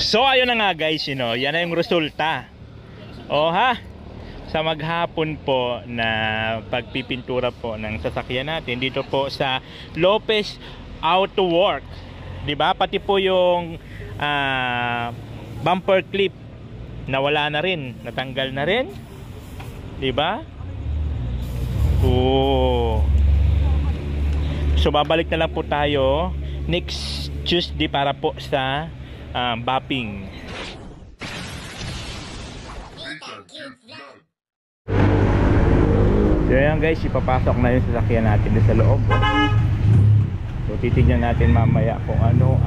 So ayun na nga guys, yan na yung resulta. O ha, sa maghapon po na pagpipintura po ng sasakyan natin dito po sa Lopez Auto Work, 'di ba? Pati po yung bumper clip nawala na rin, natanggal na rin, 'di ba? Oh. So babalik na lang po tayo next Tuesday para po sa bapping. So yan guys, ipapasok na yung sasakyan natin sa loob. So titignan natin mamaya kung ano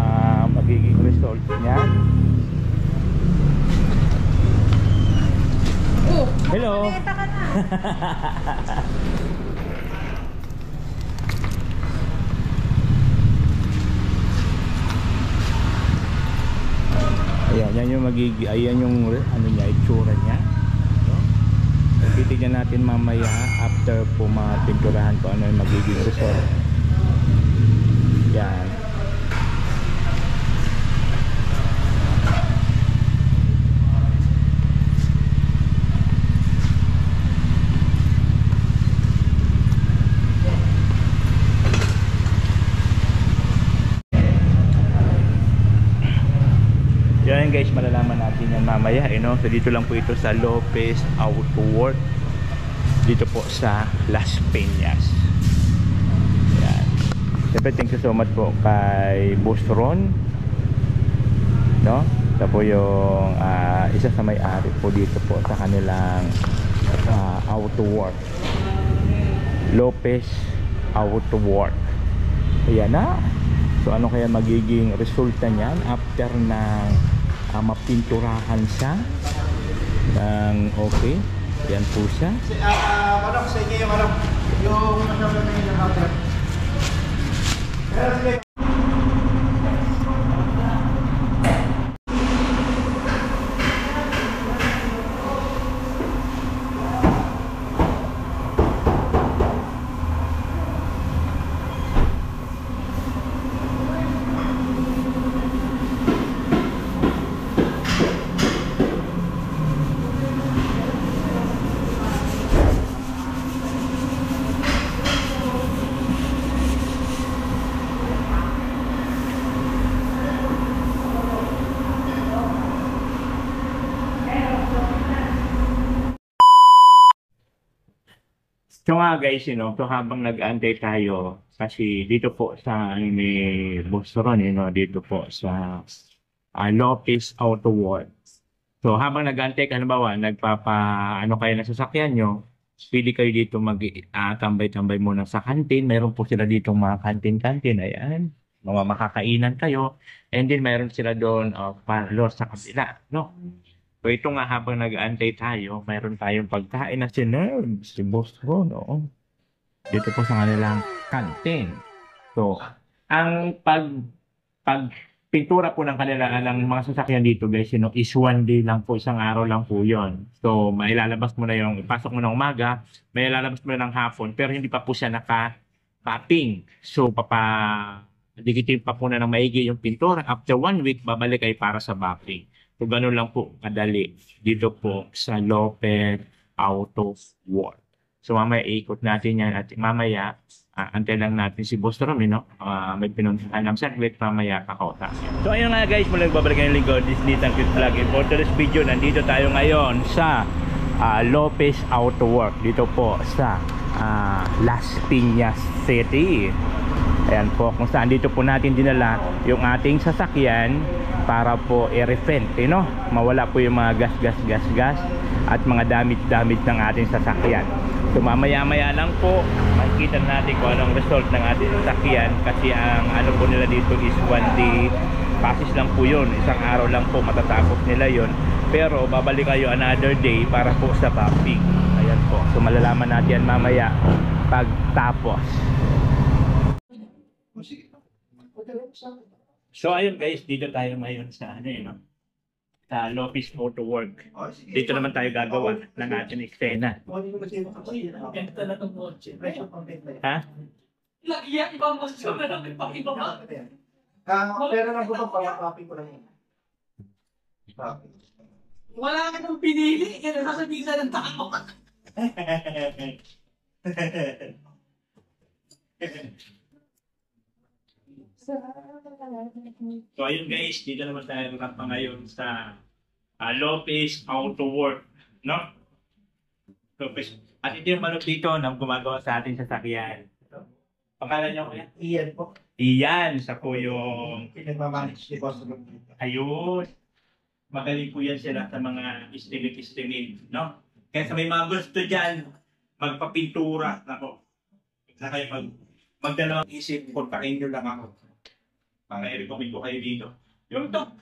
magiging result niya. Hello. Ayan, yan yung magiging, ayan yung ano niya, itsura niya. So, titignan natin mamaya after po mapinturahan ko ano yung magiging result. Yan. Yan guys, malalaman natin yan mamaya, So dito lang po ito sa Lopez Auto Work, dito po sa Las Peñas. Yan. Siyempre, thank you so much po kay Boss Ron, ito po yung isa sa may-ari po dito po sa kanilang Auto Work, Lopez Auto Work. Ayan na. So ano kaya magiging resulta niyan after ng mapinturahan siya ng okay? Yan po siya. Ano sa inyo yung ano yung outer. So nga guys, so habang nag-aantay tayo, kasi dito po sa ni Boss Ron, dito po sa Lopez Auto Work. So habang nag-aantay, halimbawa, ano kayo na sasakyan nyo, pili kayo dito tambay-tambay muna sa kantin. Mayroon po sila dito mga kantin-kantin, ayan. Mga makakainan kayo. And then mayroon sila doon parlor sa kabila, So ito nga habang nag-aantay tayo, mayroon tayong pagkain na sinerve si Boss Ron, dito po sa kanilang kantin. So, ang pagpintura po ng ng mga sasakyan dito guys, is one day lang po, isang araw lang po yon. So, mailalabas mo na ipasok mo na umaga, may ilalabas mo na ng hapon, pero hindi pa po siya naka-papping. So, dikitin pa po na ng maigi yung pintura. After 1 week, babalik kayo para sa bapping. So, ganun lang po kadali dito po sa Lopez Auto Work. So, mamaya ikot natin yan at mamaya antay lang natin si Boss Rom, may pinuntahan ng saglit, mamaya kakauta. So, ayun nga guys, mula nagbabalik ng lingkod, this Nathan Quick Vlog. And for today's video, nandito tayo ngayon sa Lopez Auto Work, dito po sa Las Piñas City. Ayan po, kung saan dito po natin dinala yung ating sasakyan para po i-refill, mawala po yung mga gas at mga damit ng ating sasakyan. So mamaya-maya lang po makikita natin kung anong result ng ating sasakyan, kasi ang ano po nila dito is 1 day passes lang po yun, isang araw lang po matatapos nila yun, pero babalik kayo another day para po sa bapping. Ayan po, so malalaman natin yan mamaya pagtapos. So ayun guys, dito tayo ngayon sa sa Lopez Auto Work. Dito naman tayo gagawa ng ating eksena. Ha? Ibang gusto na lang ipakibaba. Pero lang po pang copy ko lang yun. Wala ka nang pinili. Kaya nasasabihin na ng tao. So ayun guys, dito naman tayo pa ngayon sa Lopez Auto Work, no? Lopez. At ito yung manok dito na gumagawa sa ating sasakyan. Pangalan niyo kuya? Iyan po. Iyan, sa po yung Pinagmamanage ni Boss Rob dito. ayun. Magaling po yan sila sa mga estimate, no? Kaya sa may mga gusto dyan, magpapintura, nako. Na kayo magdalawang isip, kontakin nyo lang ako. Para i-recommend ko kayo dito. Yung tok.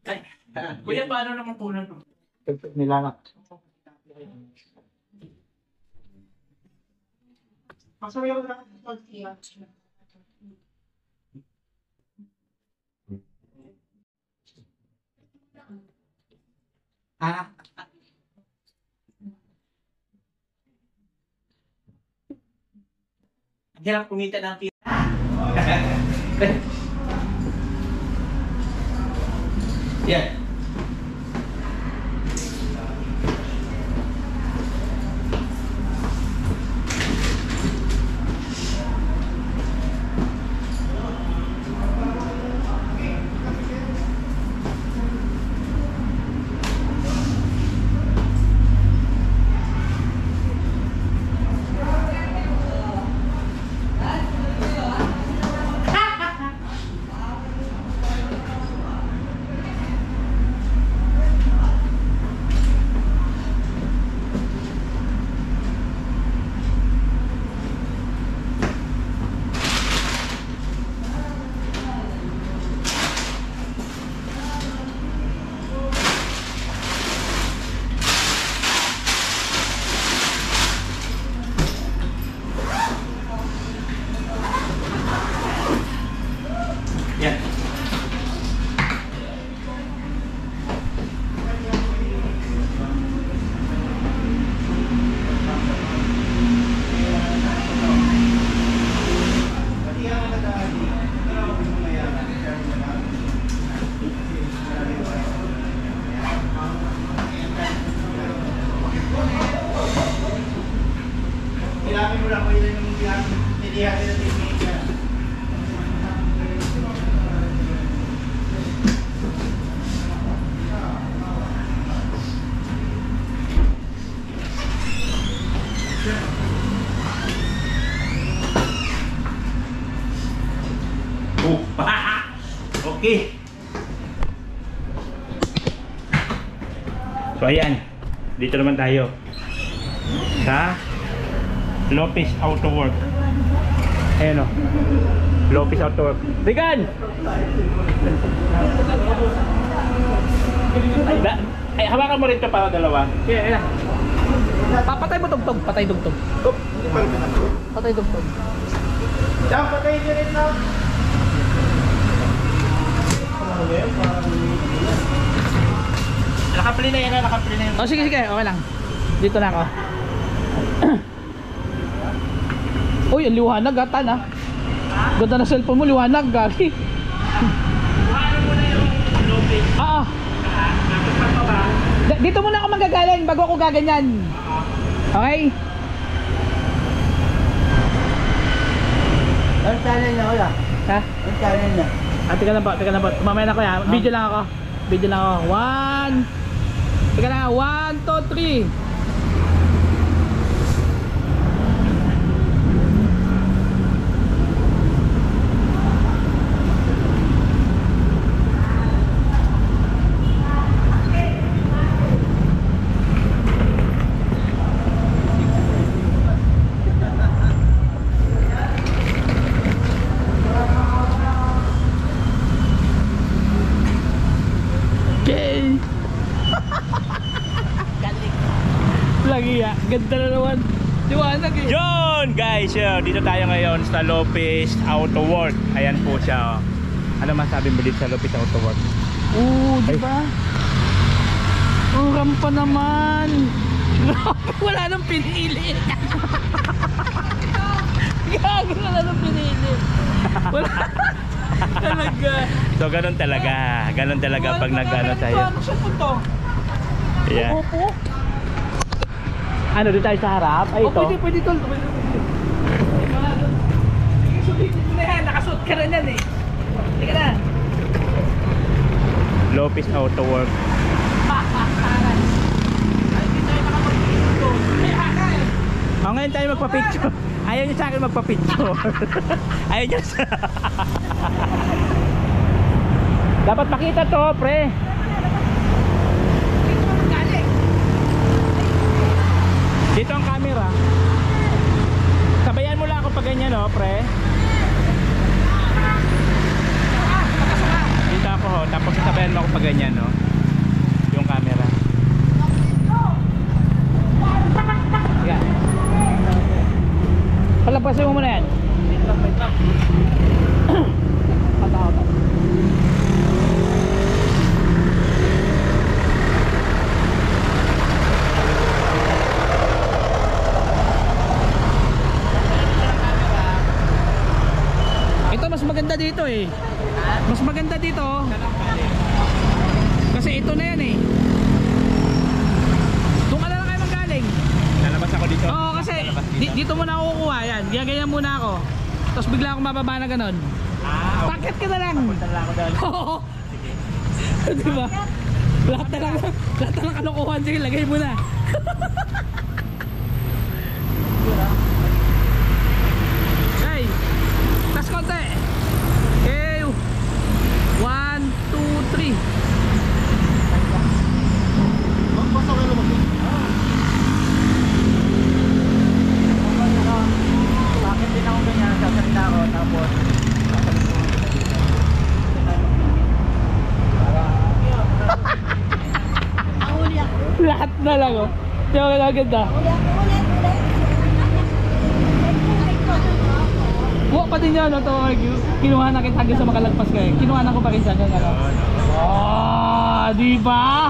Ay, kuya, paano naman po na to? Nilalak. Pasayaw lang. Ah. Ang hirap kumita ng pira. Yan. Yan. Kailangan mo lang ko yun yung nilihan nila technique. Okay. So ayan, dito naman tayo sa Lopez Auto Work. Ayan o, Lopez Auto Work. Regan! Ay, hawakan mo rin ito para dalawa. Sige, ayan. Papatay mo tugtog. Patay tugtog. Patay tugtog. Diyan, patayin nyo rin na. Nakapili na yan, nakapili na yan. Oh, sige, okay lang. Dito na ako. Uy, ang liwanag ha, Tan ha. Ganda na cellphone mo, liwanag, gagi. Hawakan mo na yung Lopez. Ah, dito muna ako manggagaling bago ako gaganyan. Okay? Ang channel na wala. Ha? Ang channel na. Teka lang po. Mamaya na ko ya. Video lang ako. Teka lang, 1, 2, 3. Lagi ya, ganda na naman. Liwanag eh. Yun guys, dito tayo ngayon sa Lopez Auto Work. Ayan po siya. Ano masabi mo dito sa Lopez Auto Work? Di ba? Ang rampa naman. Wala nang pinili. Gago, wala nang pinili. Talaga. So ganun talaga. Ganun talaga pag nag-ano tayo. Ano siya to? Yeah. Opo. Ano, doon tayo sa harap? Ay, ito. Pwede tol. Sulitin mo na yan. Nakasuot ka na yan eh. Teka na. Lopez Auto Work. Oh, ngayon tayo magpa-picture. Ayaw niyo sa akin magpa-picture. Ayaw niyo sa... Dapat makita to, pre. Dito ang camera. Sabayan mo lang ako pag ganyan, no, pre. Dito ako, ho. Tapos sabayan mo ako pag ganyan, no. Yung camera. Yan. Palampasin mo muna yan. Wait lang. Kata-kata. Ito mas maganda dito eh. Mas maganda dito. Kasi ito na yan eh. Doon ka na lang kayo manggaling. Lalabas ako dito. Oo, kasi dito muna ako kukuha yan. Gaganyan muna ako. Tapos bigla akong mababa na ganon. Ah, okay. Paket ka na lang. Punta lang ako doon. Oo. Diba? Lahat na lang kalokohan sige, lagay mo na. Okay. Tas konti. Okay. 1, 2, 3. Basta kayo lumabas. Bakit din ako ganyan? Sasalita ako tapos Lahat na lang oh. Di ba ganda? Buwa pa din yan, no? Kinuha na kita hanggang sa makalagpas kayo. Kinuha na ko pa rin sa hanggang ano. Oh, di ba?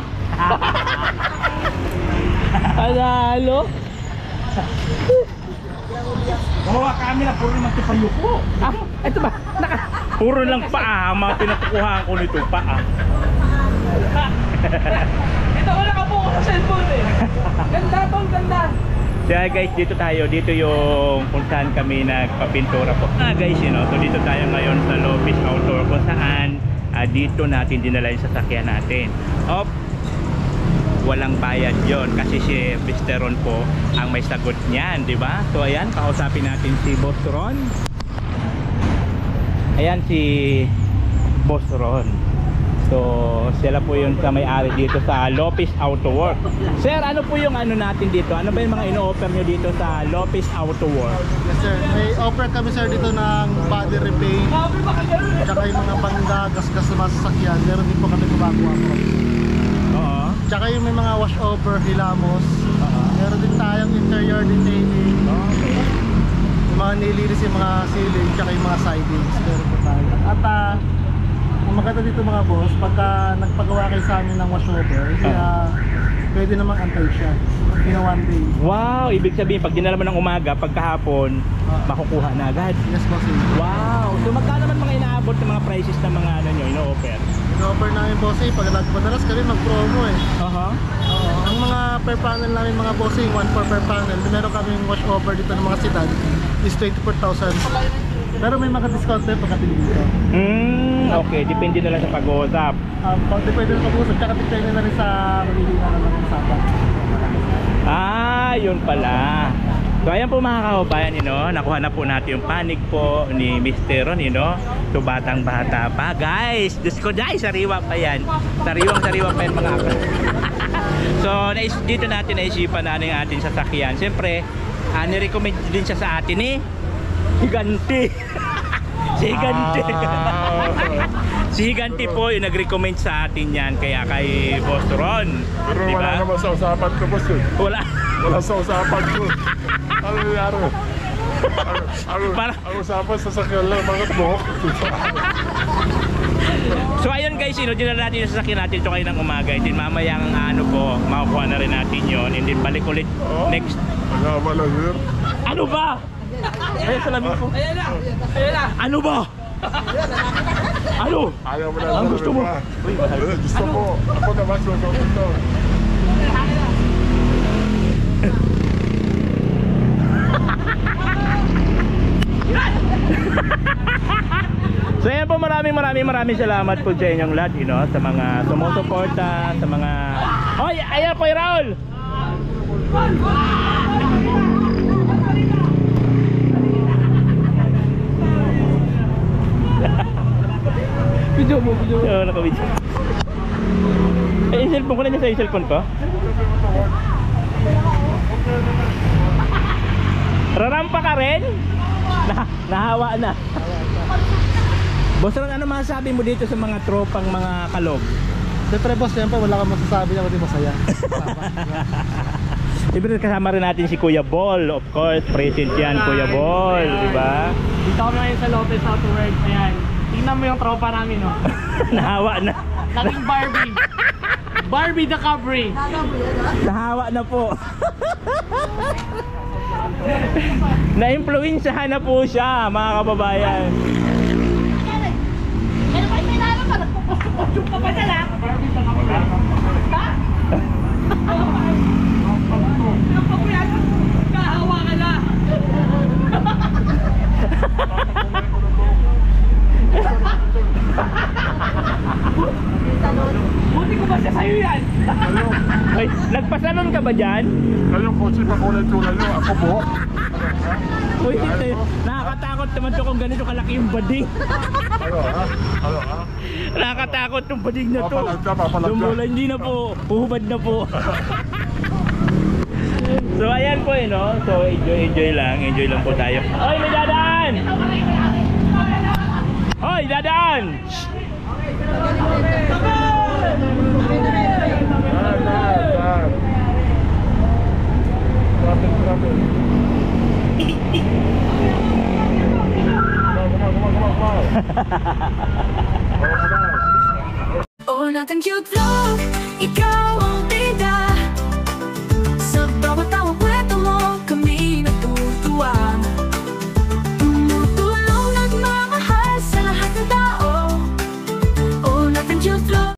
Panalo. oh, camera, puro naman tipayuko. Ah, ito ba? Puro lang paa, mga pinatukuhaan ko nito, paa. Ito ko nakapokus sa cellphone eh. Ganda tong ganda. Kaya guys, dito tayo, dito yung kung saan kami nagpapintura po. Guys, you know, so dito tayo ngayon sa Lopez Outdoor kung saan dito natin dinala yung sasakyan natin. Walang bayad yon kasi si Mr. Ron po ang may sagot niyan, di ba? So ayan, kausapin natin si Boss Ron. Ayan si Boss Ron. So sila po yung sa may-ari dito sa Lopez Auto Work. Sir, ano po yung ano natin dito? Ano ba yung mga ino-offer nyo dito sa Lopez Auto Work? Yes sir, may offer kami sir dito ng body repaint. Tsaka yung mga bangga, gasgas sa mga sasakyan. Meron din po kami gumagawa po. Oo. Tsaka yung may mga wash over, hilamos. Meron din tayong interior detailing. Yung mga nilinis yung mga ceiling, tsaka yung mga sidings. Meron po tayo. At ang maganda dito mga boss, pagka nagpagawa kayo sa amin ng wash over, pwede namang antay siya. In a one day. Wow, ibig sabihin pag dinala mo ng umaga, pagkahapon, makukuha na agad. Yes boss. Wow, so magkano naman mga inaabot ng mga prices ng mga ano nyo, ino-offer? In-offer namin boss pag nagpadalas kami mag-promo eh. Oo. Oo, ang mga per panel namin mga bossing, 1 per panel. Meron kaming wash over dito ng mga sedan is 24,000. Pero may mga discount tayo pagkatili dito. Okay, depende na lang sa pag-uusap. Depende na pag-usap, tsaka depende na rin sa magiging na ng usapan. Yun pala. So ayan po mga kababayan, nakuha na po natin yung panig po ni Mr. Ron, So batang bata pa, guys. Diyos ko, guys, sariwa pa yan. Sariwang-sariwa pa yan mga kapatid. So dito natin naisipan na yung ating sasakyan. Siyempre, nirecommend din siya sa atin Higanti. Si Higanti. Si Higanti po yung nag-recommend sa atin yan, kaya kay Boss Ron. Pero diba? wala naman sa usapan ko, boss. Wala. Wala sa usapan ko. Ano nangyari? Para- Ang usapan sa sakyan lang, mga buhok. So ayun guys, dinala natin yung sasakyan natin ito kayo ng umaga. And then mamayang po, makukuha na rin natin yon. And then balik ulit next. Nagkama lang, sir. Ano ba? Ayun, salamin ko. Ayan na. Ano ba? Ano? Ayaw mo na. Ang gusto mo? Gusto ko. Ako naman susunod to. So yan po, maraming salamat po sa inyong lahat, sa mga sumusuporta, sa mga... Hoy, ayan po, Raul! Video mo. Oo, nakabidyo. Yung cellphone ko na sa cellphone ko. Rarampa ka rin? Nahawa na. Boss Ron, ano masasabi mo dito sa mga tropang mga kalog? Siyempre boss, siyempre wala kang masasabi na kundi masaya. Siyempre kasama rin natin si Kuya Ball. Of course, present yan, Kuya Ball, di ba? Dito kami ngayon sa Lopez Auto World. Ayan. Tingnan mo yung tropa namin, no? Nahawa na. Naging Barbie. Barbie the Cabri. Nahawa na po. Na-influensyahan na po siya, mga kababayan. Pero kayo may nalo ka, nagpupustyum ka pa dala. Kahawa ka na. Buti ko ba siya sa'yo yan? Ay, nagpasalon ka ba dyan? Kayo, kotse pa kulay tulad nyo. Ako buhok. Uy, nakakatakot naman to kung ganito kalaki yung bading. Ano ha? Nakakatakot yung bading na to. Papalag Yung bola hindi na po, uhubad na po. So ayan po So enjoy lang po tayo. Hoy, may dadaan! Hoy, dadaan! Traffic. Oh, natin cute vlog, ikaw ang